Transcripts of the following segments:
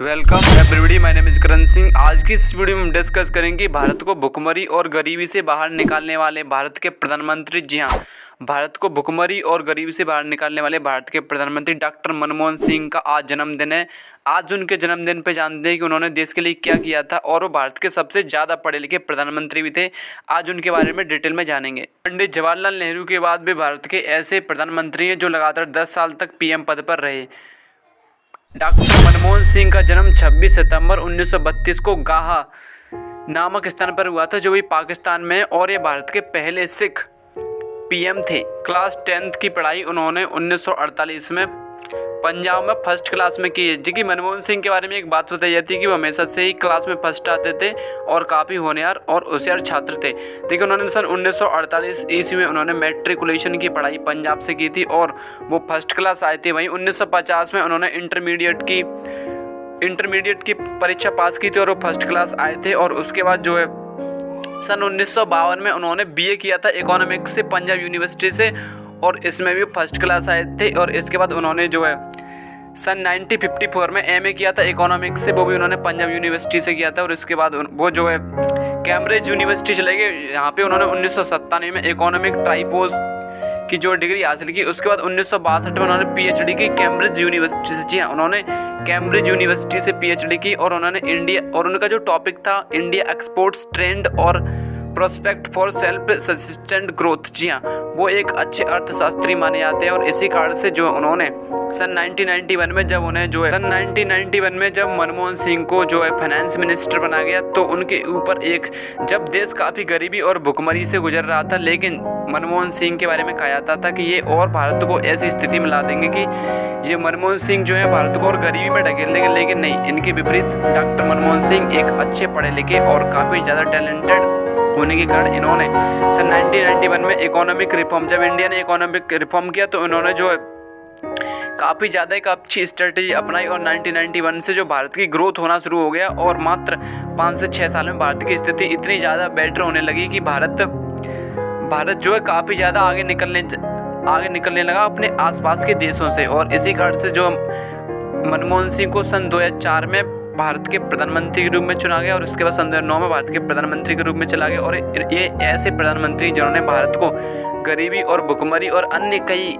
Welcome everybody, my name is Karan Singh. आज की इस वीडियो में हम डिस्कस करेंगे भारत को भुखमरी और गरीबी से बाहर निकालने वाले भारत के प्रधानमंत्री। जी हाँ, भारत को भुखमरी और गरीबी से बाहर निकालने वाले भारत के प्रधानमंत्री डॉक्टर मनमोहन सिंह का आज जन्मदिन है। आज उनके जन्मदिन पे जानते हैं कि उन्होंने देश के लिए क्या किया था और वो भारत के सबसे ज़्यादा पढ़े लिखे प्रधानमंत्री भी थे। आज उनके बारे में डिटेल में जानेंगे। पंडित जवाहरलाल नेहरू के बाद भी भारत के ऐसे प्रधानमंत्री हैं जो लगातार 10 साल तक पीएम पद पर रहे। डॉक्टर मनमोहन सिंह का जन्म 26 सितंबर 1932 को गाहा नामक स्थान पर हुआ था, जो भी पाकिस्तान में है, और ये भारत के पहले सिख पीएम थे। क्लास 10th की पढ़ाई उन्होंने 1948 में पंजाब में फर्स्ट क्लास में की है। जी कि मनमोहन सिंह के बारे में एक बात बताई जाती है कि वो हमेशा से ही क्लास में फर्स्ट आते थे और काफ़ी होनहार और होशियार छात्र थे। देखिए, उन्होंने सन 1948 ईस्वी में उन्होंने मैट्रिकुलेशन की पढ़ाई पंजाब से की थी और वो फर्स्ट क्लास आए थे। वहीं 1950 में उन्होंने इंटरमीडिएट की परीक्षा पास की थी और वो फर्स्ट क्लास आए थे। और उसके बाद जो है सन 1952 में उन्होंने बीए किया था इकोनॉमिक्स से पंजाब यूनिवर्सिटी से, और इसमें भी फर्स्ट क्लास आए थे। और इसके बाद उन्होंने जो है सन 1954 में एमए किया था इकोनॉमिक्स से, वो भी उन्होंने पंजाब यूनिवर्सिटी से किया था। और इसके बाद वो जो है कैम्ब्रिज यूनिवर्सिटी चले गए। यहाँ पे उन्होंने 1997 में इकोनॉमिक ट्राइपोस की जो डिग्री हासिल की। उसके बाद 1962 में उन्होंने पीएचडी की कैम्ब्रिज यूनिवर्सिटी से। जी हाँ, उन्होंने कैम्ब्रिज यूनिवर्सिटी से पीएचडी की और उन्होंने उनका जो टॉपिक था इंडिया एक्सपोर्ट्स ट्रेंड और prospect for self sustained growth. जी हाँ, वो एक अच्छे अर्थशास्त्री माने जाते हैं। और इसी कारण से जो उन्होंने सन 1991 में जब मनमोहन सिंह को जो है फाइनेंस मिनिस्टर बना गया, तो उनके ऊपर जब देश काफ़ी गरीबी और भुखमरी से गुजर रहा था, लेकिन मनमोहन सिंह के बारे में कहा जाता था कि ये और भारत को ऐसी स्थिति में ला देंगे कि ये मनमोहन सिंह जो है भारत को और गरीबी में ढकेल देंगे। लेकिन नहीं, इनके विपरीत डॉक्टर मनमोहन सिंह एक अच्छे पढ़े लिखे और काफ़ी ज़्यादा टैलेंटेड होने के कारण इन्होंने सन 1991 में इकोनॉमिक रिफॉर्म, जब इंडिया ने इकोनॉमिक रिफॉर्म किया, तो इन्होंने जो है काफ़ी ज़्यादा एक अच्छी स्ट्रेटेजी अपनाई और 1991 से जो भारत की ग्रोथ होना शुरू हो गया। और मात्र 5 से 6 साल में भारत की स्थिति इतनी ज़्यादा बेटर होने लगी कि भारत जो है काफ़ी ज़्यादा आगे निकलने लगा अपने आसपास के देशों से। और इसी कारण से जो मनमोहन सिंह को सन 2004 में भारत के प्रधानमंत्री के रूप में चुना गया और उसके बाद सन 2009 में भारत के प्रधानमंत्री के रूप में चला गया। और ये ऐसे प्रधानमंत्री जिन्होंने भारत को गरीबी और भुखमरी और अन्य कई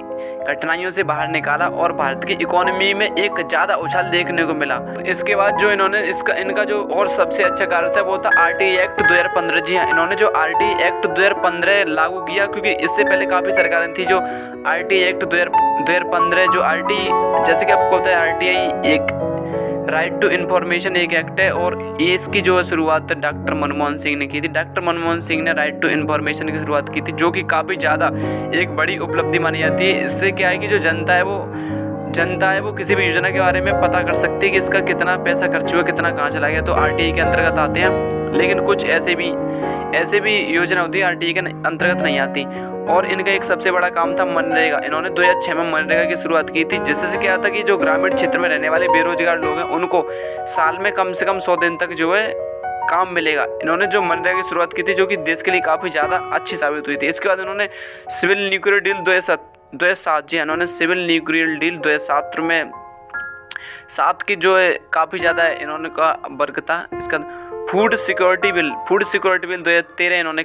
कठिनाइयों से बाहर निकाला और भारत की इकोनॉमी में एक ज़्यादा उछाल देखने को मिला। इसके बाद जो इन्होंने इनका जो और सबसे अच्छा कार्य था वो था आरटीआई एक्ट 2015। जी हाँ, इन्होंने जो आरटीआई एक्ट 2015 लागू किया, क्योंकि इससे पहले काफ़ी सरकारें थी जो आरटीआई एक्ट 2015 जो जैसे कि आपको पता है आरटीआई एक राइट टू इन्फॉर्मेशन एक एक्ट है, और ये इसकी जो है शुरुआत डॉक्टर मनमोहन सिंह ने की थी। डॉक्टर मनमोहन सिंह ने राइट टू इन्फॉर्मेशन की शुरुआत की थी, जो कि काफ़ी ज़्यादा एक बड़ी उपलब्धि मानी जाती है। इससे क्या है कि जो जनता है वो किसी भी योजना के बारे में पता कर सकती है कि इसका कितना पैसा खर्च हुआ, कितना कहाँ चला गया, तो आरटीआई के अंतर्गत आते हैं। लेकिन कुछ ऐसे भी योजना होती है आरटीआई के अंतर्गत नहीं आती। और इनका एक सबसे बड़ा काम था मनरेगा। इन्होंने 2006 में मनरेगा की शुरुआत की थी, जिससे क्या था कि जो ग्रामीण क्षेत्र में रहने वाले बेरोजगार लोग हैं उनको साल में कम से कम 100 दिन तक जो है काम मिलेगा। इन्होंने जो मनरेगा की शुरुआत की थी, जो कि देश के लिए काफ़ी ज़्यादा अच्छी साबित हुई थी। इसके बाद इन्होंने सिविल न्यूक्लियर डील 2007 जी, इन्होंने सिविल न्यूक्लियर डील 2007 में 7 की जो है काफ़ी ज़्यादा इन्होंने का वर्क था। इसका फूड सिक्योरिटी बिल 2013 इन्होंने